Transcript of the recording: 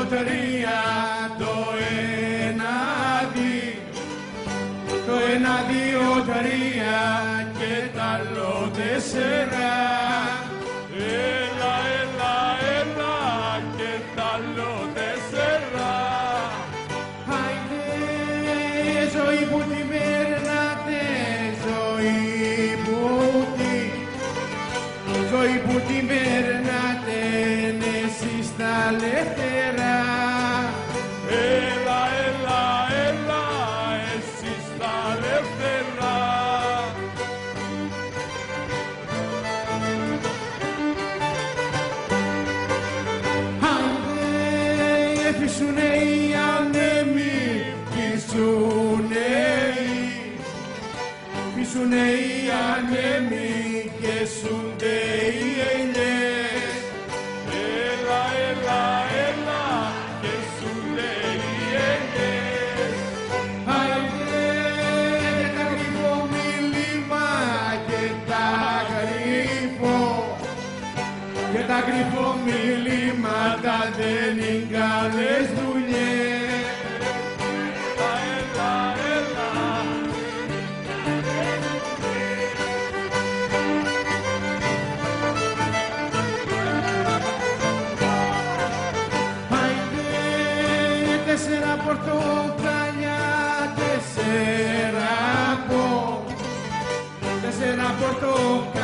τρία, το ένα, το ένα, δύο, τρία και τ' άλλο τέσσερα. Έλα, έλα, έλα και τ' άλλο τέσσερα. Άιντε, ζωή που την περνάτε, ζωή που την περνάτε, εσείς τα ελεύθερα. Έλα, έλα, έλα, εσείς τα ελεύθερα. Άντε, φυσουνε οι ανέμοι, φυσουνε οι ανέμοι και σούνται οι ελιές. Έλα, έλα, έλα και σούνται οι ελιές. Άιντε, τα κρυφό μίλημα και τα κρυφό μιλήματα δεν είναι καλές δουλειές. Έλα, έλα, τέσσερα πορτοκάλια, τέσσερα πορτοκάλια.